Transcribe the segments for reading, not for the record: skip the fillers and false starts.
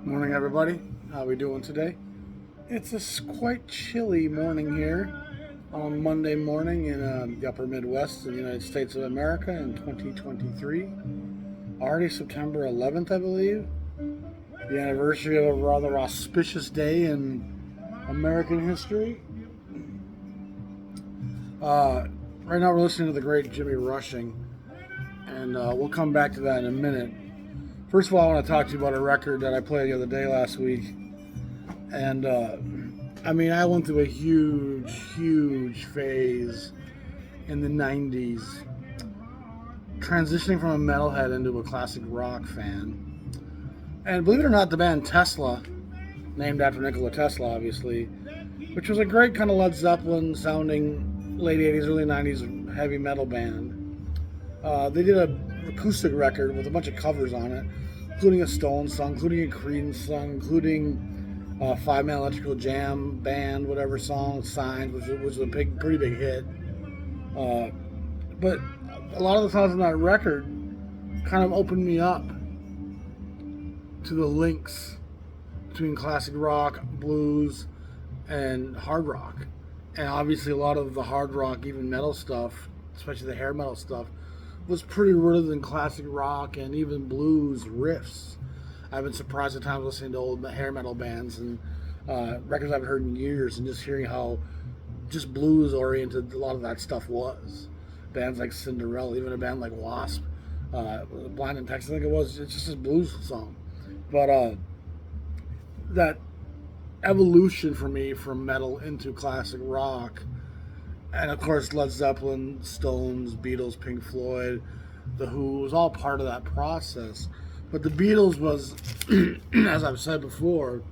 Morning, everybody. How we doing today? It's a quite chilly morning here on Monday morning in the upper Midwest of the United States of America in 2023. Already September 11th, I believe. The anniversary of a rather auspicious day in American history. Right now we're listening to the great Jimmy Rushing, and we'll come back to that in a minute. First of all, I want to talk to you about a record that I played the other day last week. And, I went through a huge phase in the 90s, transitioning from a metalhead into a classic rock fan. And believe it or not, the band Tesla, named after Nikola Tesla, obviously, which was a great kind of Led Zeppelin sounding late 80s, early 90s heavy metal band. They did an acoustic record with a bunch of covers on it, including a Stones song, including a Creedence song, including Five Man Electrical Jam Band, whatever song, Signs, which was a pretty big hit. But a lot of the songs on that record kind of opened me up to the links between classic rock, blues, and hard rock. And obviously a lot of the hard rock, even metal stuff, especially the hair metal stuff, was pretty rooted in classic rock and even blues riffs. I've been surprised at times listening to old hair metal bands and records I haven't heard in years, and just hearing how just blues oriented a lot of that stuff was. Bands like Cinderella, even a band like Wasp, Blind in Texas, I think it was. It's just a blues song. But that evolution for me from metal into classic rock, and of course Led Zeppelin, Stones, Beatles, Pink Floyd, The Who, was all part of that process. But the Beatles was, as I've said before,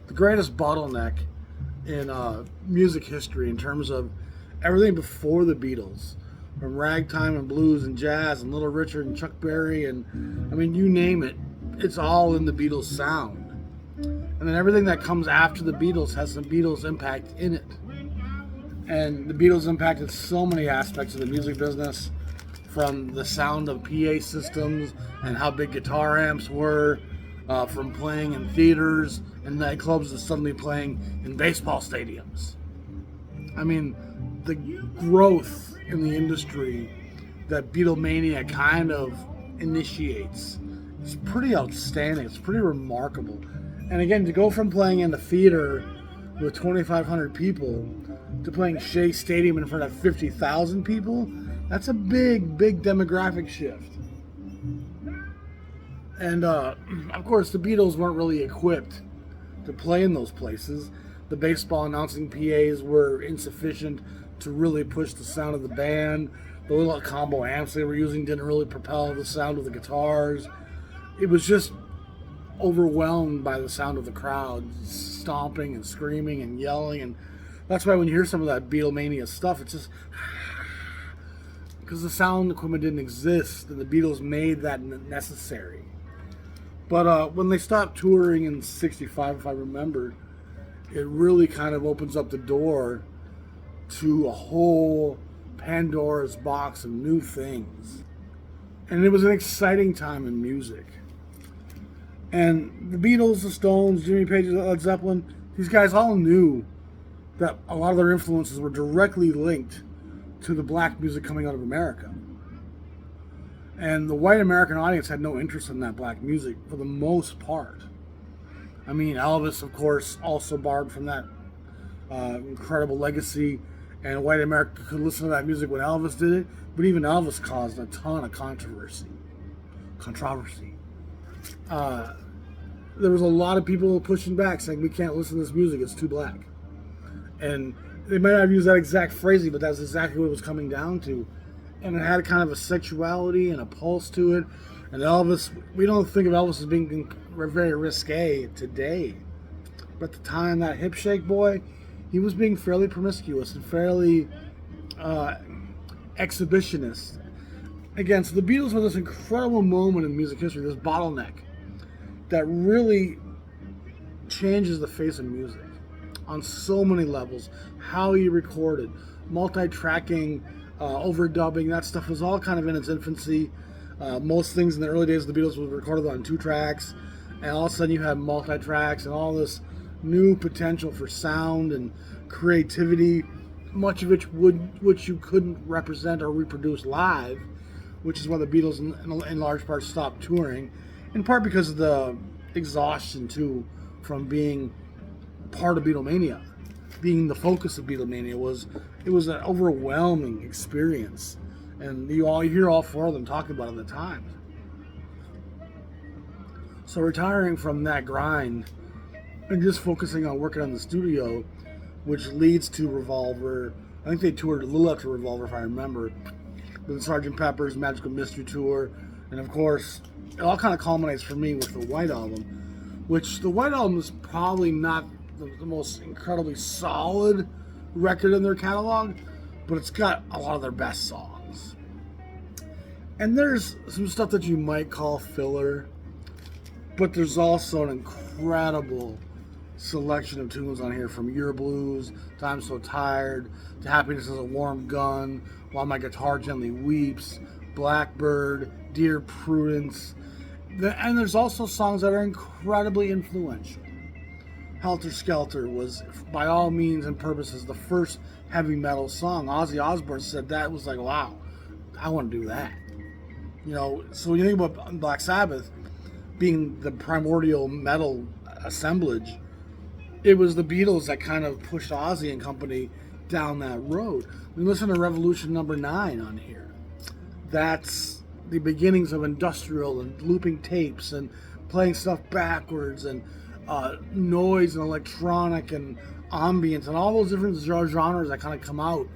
the greatest bottleneck in music history in terms of everything before the Beatles, from ragtime and blues and jazz and Little Richard and Chuck Berry and you name it, it's all in the Beatles sound. And then everything that comes after the Beatles has some Beatles impact in it. And the Beatles impacted so many aspects of the music business, from the sound of PA systems and how big guitar amps were, from playing in theaters and nightclubs to suddenly playing in baseball stadiums. The growth in the industry that Beatlemania kind of initiates is pretty outstanding. It's pretty remarkable. And again, to go from playing in the theater with 2,500 people to playing Shea Stadium in front of 50,000 people, that's a big demographic shift. And of course, the Beatles weren't really equipped to play in those places. The baseball announcing PAs were insufficient to really push the sound of the band. The little combo amps they were using didn't really propel the sound of the guitars. It was just overwhelmed by the sound of the crowd stomping and screaming and yelling. And that's why when you hear some of that Beatlemania stuff, it's just because the sound equipment didn't exist, and the Beatles made that necessary. But when they stopped touring in '65, if I remember, it really kind of opens up the door to a whole Pandora's box of new things. And it was an exciting time in music. And the Beatles, the Stones, Jimmy Page, Led Zeppelin, these guys all knew that a lot of their influences were directly linked to the black music coming out of America. And the white American audience had no interest in that black music for the most part. Elvis, of course, also borrowed from that incredible legacy, and white America could listen to that music when Elvis did it, but even Elvis caused a ton of controversy. There was a lot of people pushing back, saying, we can't listen to this music, it's too black. And they might not have used that exact phrasing, but that's exactly what it was coming down to. And it had kind of a sexuality and a pulse to it. And Elvis, we don't think of Elvis as being very risque today. But at the time, that hip shake boy, he was being fairly promiscuous and fairly exhibitionist. Again, so the Beatles were this incredible moment in music history, this bottleneck that really changes the face of music on so many levels. How he recorded, multi-tracking, overdubbing, that stuff was all kind of in its infancy. Most things in the early days of the Beatles was recorded on 2 tracks. and all of a sudden you have multi-tracks and all this new potential for sound and creativity, much of which you couldn't represent or reproduce live, which is why the Beatles in large part stopped touring, in part because of the exhaustion too from being part of Beatlemania. Being the focus of Beatlemania was an overwhelming experience, and you hear all four of them talking about it at the time. So retiring from that grind and just focusing on working on the studio, which leads to Revolver. I think they toured a little after Revolver, if I remember, with the Sgt. Pepper's Magical Mystery Tour, and of course, it all kind of culminates for me with the White Album, which the White Album is probably not the most incredibly solid record in their catalog, but it's got a lot of their best songs. And there's some stuff that you might call filler, but there's also an incredible selection of tunes on here, from Your Blues to I'm So Tired to Happiness is a Warm Gun, While My Guitar Gently Weeps, Blackbird, Dear Prudence. And there's also songs that are incredibly influential. Helter Skelter was, by all means and purposes, the first heavy metal song. Ozzy Osbourne said that was like, wow, I want to do that. So when you think about Black Sabbath being the primordial metal assemblage, it was the Beatles that kind of pushed Ozzy and company down that road. We listen to Revolution number 9 on here. That's the beginnings of industrial and looping tapes and playing stuff backwards and noise and electronic and ambience and all those different genres that kind of come out.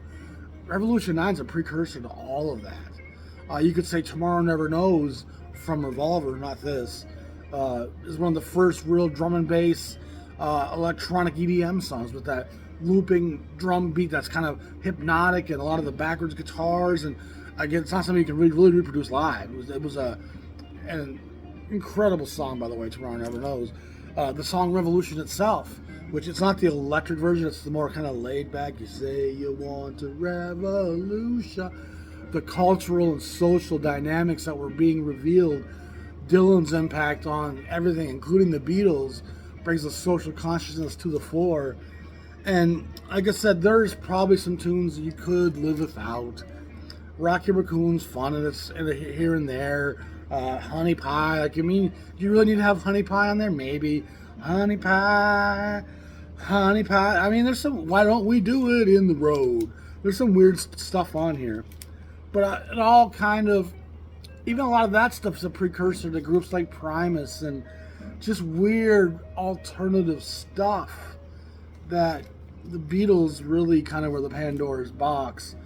Revolution 9 is a precursor to all of that. You could say Tomorrow Never Knows from Revolver, not this, is one of the first real drum and bass electronic EDM songs with that looping drum beat that's kind of hypnotic and a lot of the backwards guitars. And again, it's not something you can really reproduce live. It was an incredible song, by the way, Tomorrow Never Knows. The song Revolution itself, which it's not the electric version, it's the more kind of laid back, you say you want a revolution. The cultural and social dynamics that were being revealed, Dylan's impact on everything, including the Beatles, brings the social consciousness to the fore. And like I said, there's probably some tunes that you could live without. Rocky Raccoon's fun, and it's here and there. Honey Pie, do you really need to have Honey Pie on there? Maybe. Honey Pie. I mean, there's some, why don't we do it in the road? There's some weird stuff on here. But it all kind of, even a lot of that stuff is a precursor to groups like Primus and just weird alternative stuff that the Beatles really kind of were the Pandora's box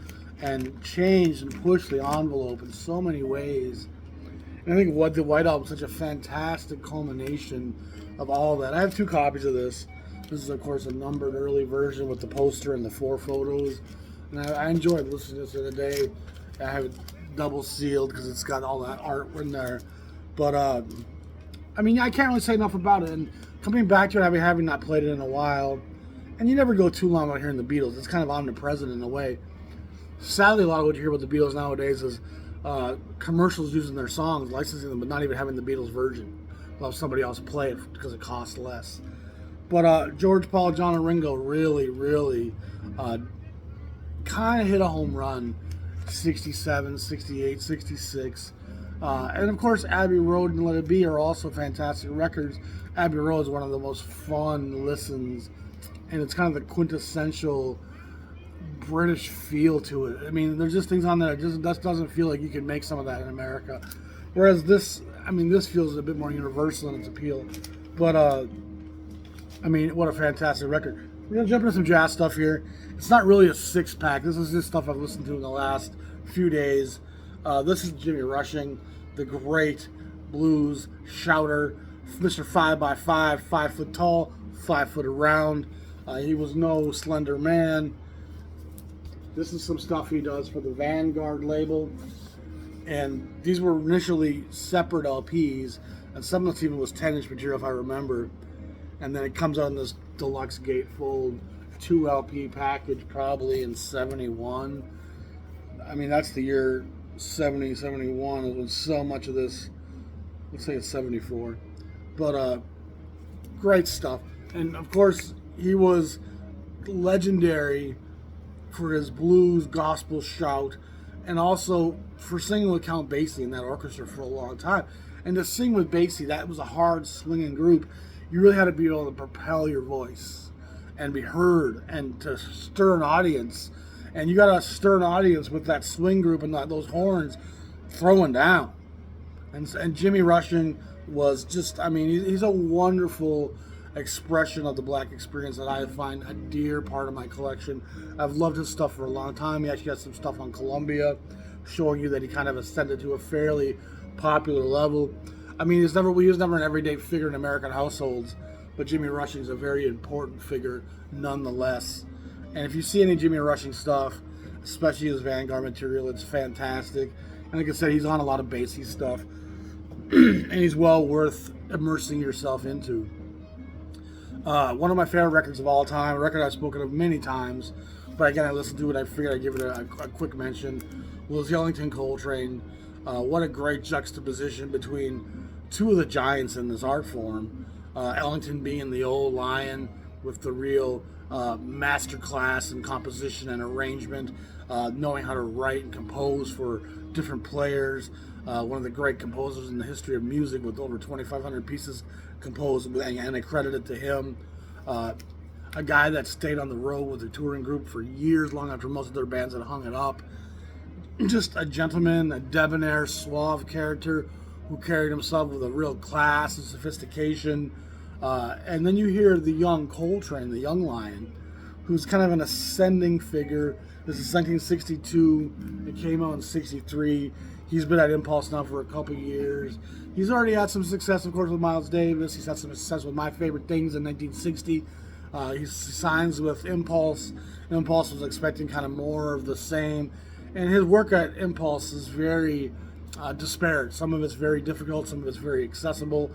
and changed and pushed the envelope in so many ways. And I think what the White Album is such a fantastic culmination of all that. I have 2 copies of this. This is, of course, a numbered early version with the poster and the 4 photos. And I enjoyed listening to this the other day. I have it double sealed because it's got all that art in there. But, I can't really say enough about it. And coming back to it, having not played it in a while, and you never go too long without hearing the Beatles. It's kind of omnipresent in a way. Sadly, a lot of what you hear about the Beatles nowadays is commercials using their songs, licensing them, but not even having the Beatles version. They'll have somebody else play it because it costs less. But George, Paul, John, and Ringo really kind of hit a home run. 67, 68, 66. And of course, Abbey Road and Let It Be are also fantastic records. Abbey Road is one of the most fun listens, and it's kind of the quintessential British feel to it. There's just things on there that just doesn't feel like you can make some of that in America. Whereas this feels a bit more universal in its appeal. But, what a fantastic record. We're going to jump into some jazz stuff here. It's not really a 6-pack. This is just stuff I've listened to in the last few days. This is Jimmy Rushing, the great blues shouter, Mr. 5x5, 5 foot tall, 5 foot around. He was no slender man. This is some stuff he does for the Vanguard label. And these were initially separate LPs, and some of this even was 10-inch material if I remember. And then it comes on this deluxe gatefold 2 LP package probably in 71. That's the year 70, 71 is when so much of this, let's say it's 74. But great stuff. And of course, he was legendary for his blues gospel shout, and also for singing with Count Basie in that orchestra for a long time. And to sing with Basie, that was a hard swinging group. You really had to be able to propel your voice and be heard and to stir an audience. And you got to stir an audience with that swing group and those horns throwing down. And Jimmy Rushing was just, I mean, he's a wonderful expression of the black experience that I find a dear part of my collection. I've loved his stuff for a long time. He actually has some stuff on Columbia showing you that he kind of ascended to a fairly popular level. I mean, he was never an everyday figure in American households, but Jimmy Rushing is a very important figure nonetheless. And if you see any Jimmy Rushing stuff, especially his Vanguard material, it's fantastic. And like I said, he's on a lot of Basie stuff, and he's well worth immersing yourself into. One of my favorite records of all time, a record I've spoken of many times, but again, I listened to it, I figured I'd give it a quick mention, was Ellington Coltrane. What a great juxtaposition between two of the giants in this art form. Ellington being the old lion with the real master class in composition and arrangement, knowing how to write and compose for different players. One of the great composers in the history of music with over 2,500 pieces composed, and accredited to him. A guy that stayed on the road with a touring group for years, long after most of their bands had hung it up. Just a gentleman, a debonair, suave character who carried himself with a real class and sophistication. And then you hear the young Coltrane, the young lion, who's kind of an ascending figure. This is 1962. It came out in 63. He's been at Impulse now for a couple years. He's already had some success, of course, with Miles Davis. He's had some success with My Favorite Things in 1960. He signs with Impulse. Impulse was expecting kind of more of the same. And his work at Impulse is very disparate. Some of it's very difficult, some of it's very accessible.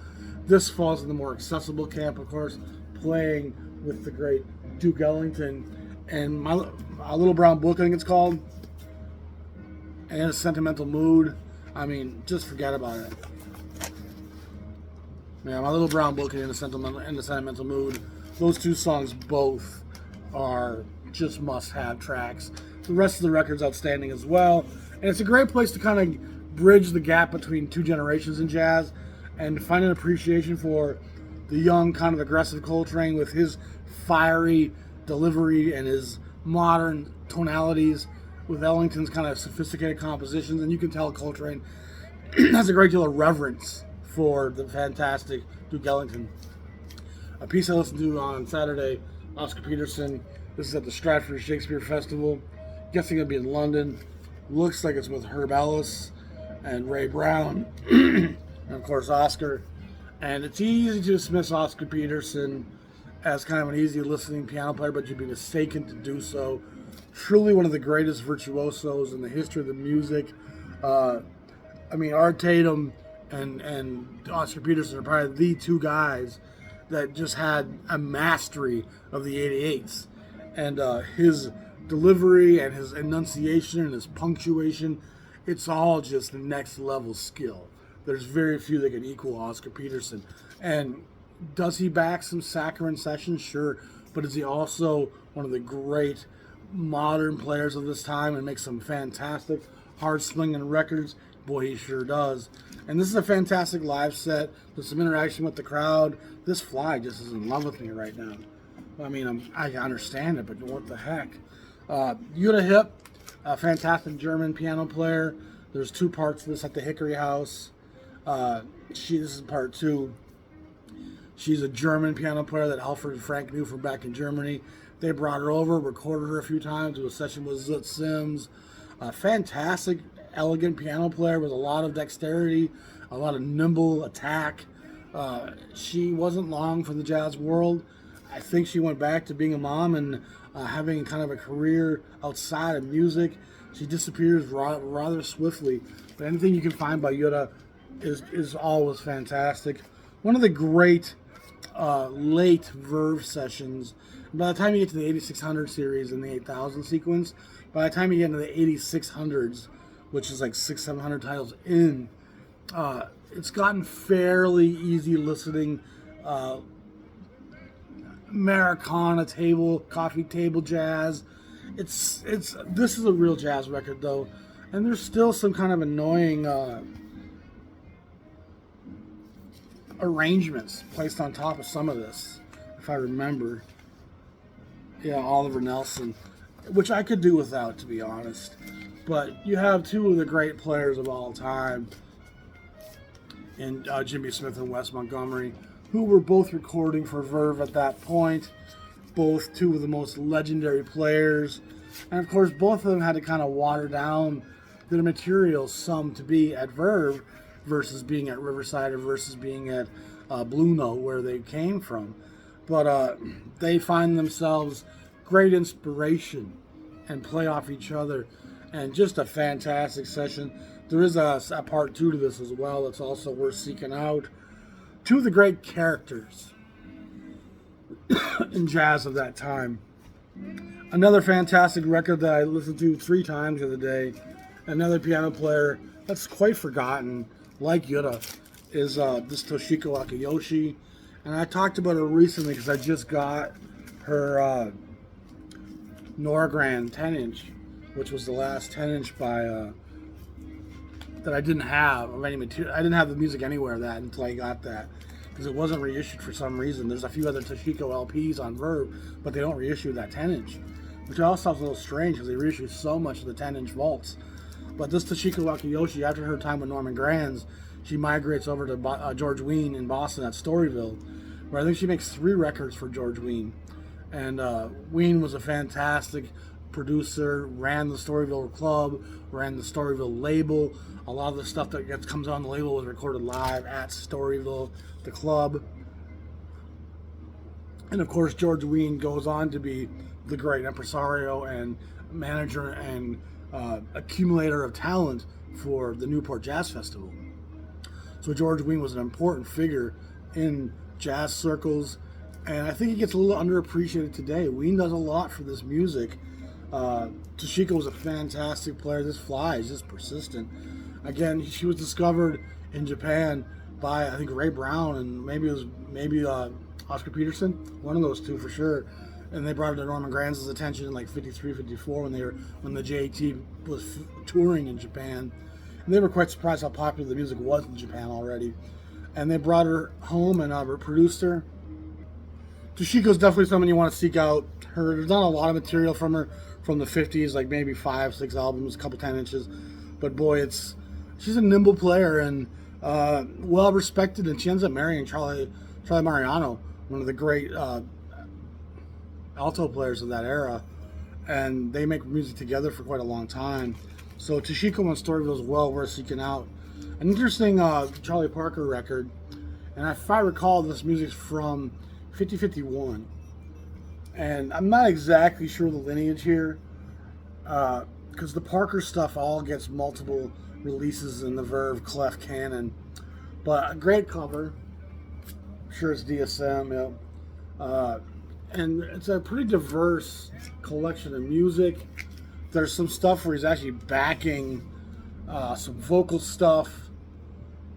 This falls in the more accessible camp, of course, playing with the great Duke Ellington. And My Little Brown Book, I think it's called, and A Sentimental Mood. I mean, just forget about it. Yeah, My Little Brown Book and In a Sentimental Mood, those two songs both are just must-have tracks. The rest of the record's outstanding as well. And it's a great place to kind of bridge the gap between two generations in jazz and find an appreciation for the young, kind of aggressive Coltrane with his fiery delivery and his modern tonalities, with Ellington's kind of sophisticated compositions. And you can tell Coltrane has a great deal of reverence for the fantastic Duke Ellington. A piece I listened to on Saturday, Oscar Peterson. This is at the Stratford Shakespeare Festival. Guessing it'll be in London. Looks like it's with Herb Ellis and Ray Brown, and of course Oscar. And it's easy to dismiss Oscar Peterson as kind of an easy listening piano player, but you'd be mistaken to do so. Truly one of the greatest virtuosos in the history of the music. I mean, Art Tatum and Oscar Peterson are probably the two guys that just had a mastery of the 88s. And his delivery and his enunciation and his punctuation, it's all just the next level skill. There's very few that can equal Oscar Peterson. And does he back some saccharine sessions? Sure. But is he also one of the great modern players of this time and makes some fantastic hard swinging records? Boy, he sure does. And this is a fantastic live set. There's some interaction with the crowd. This fly just is in love with me right now. I mean, I understand it, but what the heck? Jutta Hipp, a fantastic German piano player. There's two parts to this at the Hickory House. This is part two. She's a German piano player that Alfred and Frank knew from back in Germany. They brought her over, recorded her a few times, do a session with Zoot Sims. A fantastic, elegant piano player with a lot of dexterity, a lot of nimble attack. She wasn't long for the jazz world. I think she went back to being a mom and having kind of a career outside of music. She disappears rather swiftly. But anything you can find by Jutta is always fantastic. One of the great late Verve sessions. By the time you get to the 8600 series and the 8000 sequence, by the time you get into the 8600s, which is like 600-700 titles in, It's gotten fairly easy listening. Uh, Americana table, coffee table jazz. It's this is a real jazz record though, and there's still some kind of annoying arrangements placed on top of some of this, if I remember. Yeah, Oliver Nelson, which I could do without, to be honest. But you have two of the great players of all time, in Jimmy Smith and Wes Montgomery, who were both recording for Verve at that point. Both two of the most legendary players. And of course, both of them had to kind of water down their material some to be at Verve versus being at Riverside or versus being at Blue Note, where they came from. But they find themselves great inspiration and play off each other. And just a fantastic session. There is a part two to this as well that's also worth seeking out. Two of the great characters in jazz of that time. Another fantastic record that I listened to 3 times the other day, another piano player that's quite forgotten, like Yuta, is this Toshiko Akiyoshi. And I talked about her recently because I just got her Nora Grand 10-inch, which was the last 10-inch by that I didn't have of any material. I didn't have the music anywhere of that until I got that, because it wasn't reissued for some reason. There's a few other Toshiko LPs on Verve, but they don't reissue that 10-inch, which also sounds a little strange because they reissue so much of the 10-inch vaults. But this Toshiko Akiyoshi, after her time with Norman Granz, she migrates over to George Wein in Boston at Storyville, where I think she makes 3 records for George Wein. And Wein was a fantastic producer, ran the Storyville Club, ran the Storyville label. A lot of the stuff that comes on the label was recorded live at Storyville, the club. And of course, George Wein goes on to be the great impresario and manager and accumulator of talent for the Newport Jazz Festival. So George Wein was an important figure in jazz circles, and I think he gets a little underappreciated today. Wein does a lot for this music. Toshiko was a fantastic player. This fly is just persistent. Again, she was discovered in Japan by, I think, Ray Brown, and maybe Oscar Peterson, one of those two for sure. And they brought it to Norman Granz's attention in like 53, 54 when the JAT was touring in Japan. And they were quite surprised how popular the music was in Japan already. And they brought her home and produced her. Toshiko's definitely someone you want to seek out. There's not a lot of material from her from the 50s, like maybe 5, 6 albums, a couple 10 inches. But boy, she's a nimble player and well respected, and she ends up marrying Charlie Mariano, one of the great alto players of that era, and they make music together for quite a long time. So Toshiko and Storyville is well worth seeking out. An interesting Charlie Parker record, and if I recall, this music's from 5051, and I'm not exactly sure the lineage here, because the Parker stuff all gets multiple releases in the Verve Clef canon. But a great cover. I'm sure it's DSM, yeah. And it's a pretty diverse collection of music. There's some stuff where he's actually backing some vocal stuff.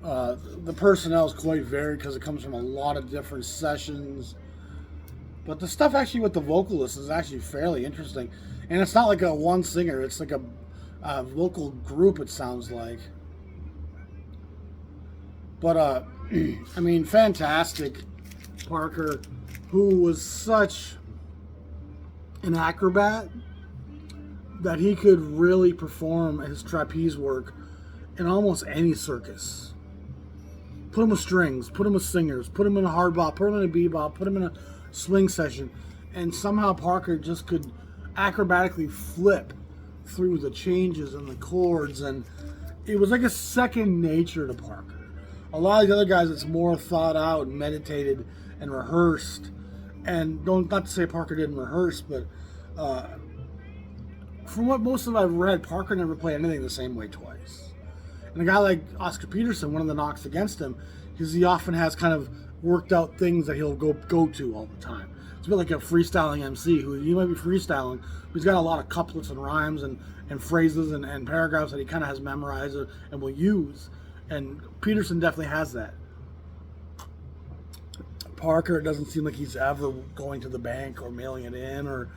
The personnel is quite varied because it comes from a lot of different sessions. But the stuff actually with the vocalist is actually fairly interesting. And it's not like a one singer, it's like a vocal group, it sounds like. But, I mean, fantastic Parker, who was such an acrobat that he could really perform his trapeze work in almost any circus. Put him with strings, put him with singers, put him in a hard bop, put him in a bebop, put him in a swing session, and somehow Parker just could acrobatically flip through the changes and the chords, and it was like a second nature to Parker. A lot of the other guys, it's more thought out and meditated and rehearsed, and not to say Parker didn't rehearse, but from what most of I've read, Parker never played anything the same way twice. And a guy like Oscar Peterson, one of the knocks against him, is he often has kind of worked out things that he'll go to all the time. It's a bit like a freestyling MC who you might be freestyling, but he's got a lot of couplets and rhymes and phrases and paragraphs that he kind of has memorized and will use. And Peterson definitely has that. Parker, it doesn't seem like he's ever going to the bank or mailing it in or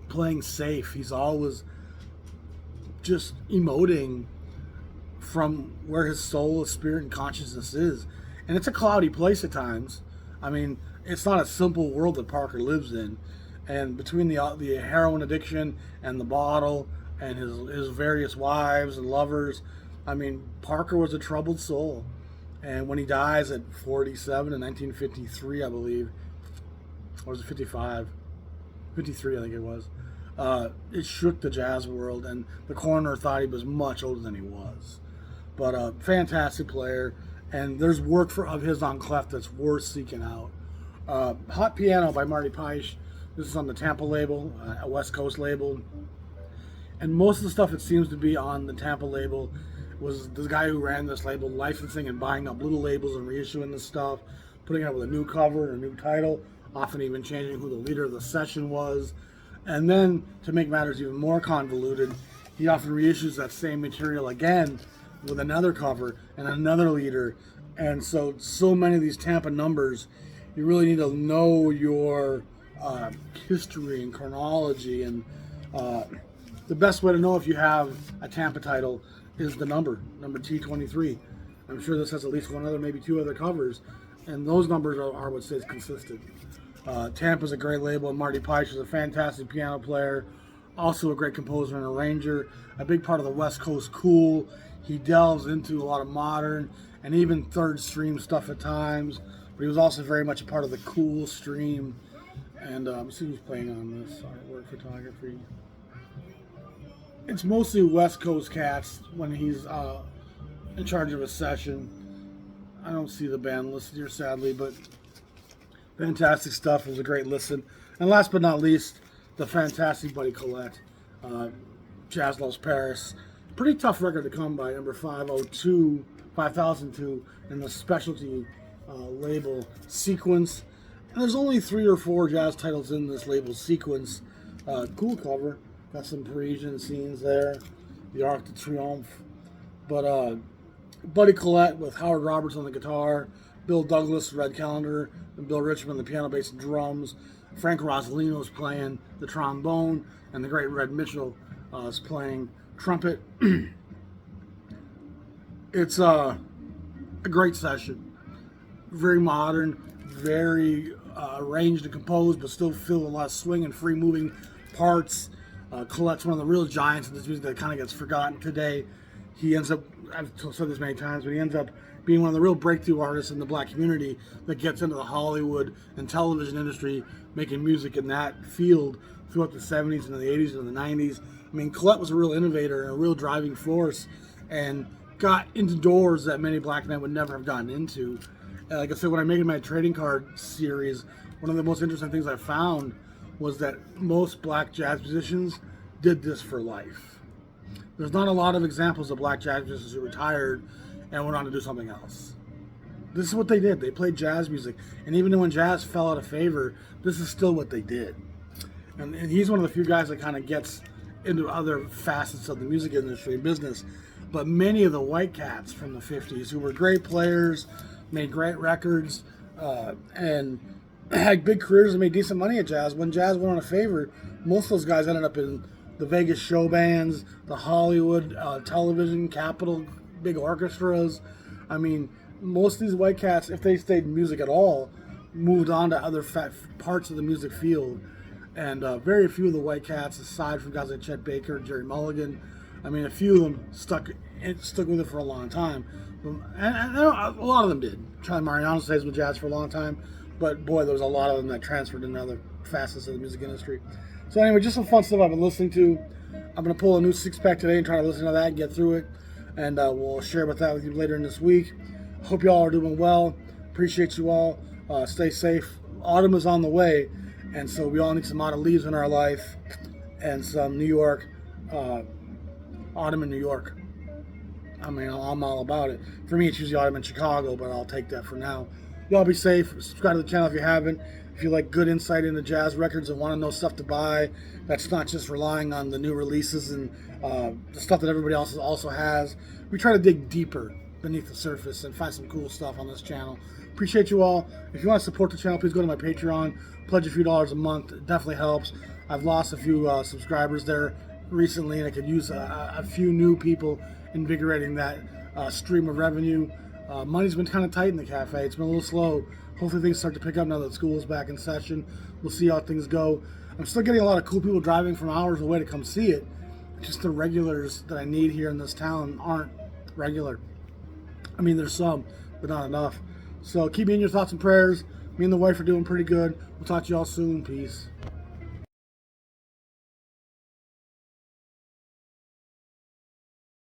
playing safe. He's always just emoting from where his soul, his spirit, and consciousness is. And it's a cloudy place at times. I mean, it's not a simple world that Parker lives in. And between the heroin addiction and the bottle and his various wives and lovers, I mean, Parker was a troubled soul. And when he dies at 47 in 1953, I believe, or was it 55? 53, I think it was. It shook the jazz world, and the coroner thought he was much older than he was. But a fantastic player, and there's work of his on Clef that's worth seeking out. Hot Piano by Marty Price. This is on the Tampa label, a West Coast label. And most of the stuff that seems to be on the Tampa label was the guy who ran this label licensing and buying up little labels and reissuing this stuff, putting it up with a new cover and a new title, often even changing who the leader of the session was. And then, to make matters even more convoluted, he often reissues that same material again with another cover and another leader. And so many of these Tampa numbers, you really need to know your history and chronology. And the best way to know if you have a Tampa title is the number T23. I'm sure this has at least one other, maybe two other covers, and those numbers are what stays consistent. Tampa's a great label, and Marty Price is a fantastic piano player, also a great composer and arranger, a big part of the West Coast cool. He delves into a lot of modern and even third stream stuff at times, but he was also very much a part of the cool stream. And let's see who's playing on this artwork photography. It's mostly West Coast cats when he's in charge of a session. I don't see the band listed here, sadly, but fantastic stuff. It was a great listen. And last but not least, the fantastic Buddy Collette, Jazz Loves Paris. Pretty tough record to come by, number 5002 in the specialty label sequence. And there's only 3 or 4 jazz titles in this label sequence. Cool cover. Got some Parisian scenes there. The Arc de Triomphe. But Buddy Collette with Howard Roberts on the guitar, Bill Douglas, Red Callender, and Bill Richmond, the piano, bass, and drums. Frank Rosolino's playing the trombone, and the great Red Mitchell is playing trumpet. It's a great session. Very modern, very arranged and composed, but still feel a lot of swing and free moving parts. Collette's one of the real giants of this music that kind of gets forgotten today. He ends up, I've said this many times, but he ends up being one of the real breakthrough artists in the black community that gets into the Hollywood and television industry, making music in that field throughout the 70s and the 80s and the 90s. I mean, Collette was a real innovator and a real driving force, and got into doors that many black men would never have gotten into. And like I said, when I'm making my trading card series, one of the most interesting things I found was that most black jazz musicians did this for life. There's not a lot of examples of black jazz musicians who retired and went on to do something else. This is what they did. They played jazz music. And even when jazz fell out of favor, this is still what they did. And he's one of the few guys that kind of gets into other facets of the music industry and business. But many of the white cats from the 50s who were great players, made great records, and had big careers and made decent money at jazz. When jazz went on a favor, most of those guys ended up in the Vegas show bands, the Hollywood television, Capitol, big orchestras. I mean, most of these white cats, if they stayed in music at all, moved on to other parts of the music field. And very few of the white cats, aside from guys like Chet Baker and Jerry Mulligan, I mean, a few of them stuck with it for a long time. And a lot of them did. Charlie Mariano stays with jazz for a long time. But boy, there was a lot of them that transferred into other facets of the music industry. So anyway, just some fun stuff I've been listening to. I'm going to pull a new 6-pack today and try to listen to that and get through it. And we'll share about that with you later in this week. Hope you all are doing well. Appreciate you all. Stay safe. Autumn is on the way. And so we all need some autumn leaves in our life. And some New York, autumn in New York. I mean, I'm all about it. For me, it's usually autumn in Chicago, but I'll take that for now. Y'all be safe. Subscribe to the channel if you haven't. If you like good insight into jazz records and want to know stuff to buy, that's not just relying on the new releases and the stuff that everybody else also has. We try to dig deeper beneath the surface and find some cool stuff on this channel. Appreciate you all. If you want to support the channel, please go to my Patreon. Pledge a few dollars a month. It definitely helps. I've lost a few subscribers there recently, and I could use a few new people invigorating that stream of revenue. Money's been kind of tight in the cafe. It's been a little slow. Hopefully things start to pick up now that school is back in session. We'll see how things go. I'm still getting a lot of cool people driving from hours away to come see it. Just the regulars that I need here in this town aren't regular. I mean, there's some, but not enough. So keep me in your thoughts and prayers. Me and the wife are doing pretty good. We'll talk to you all soon. Peace.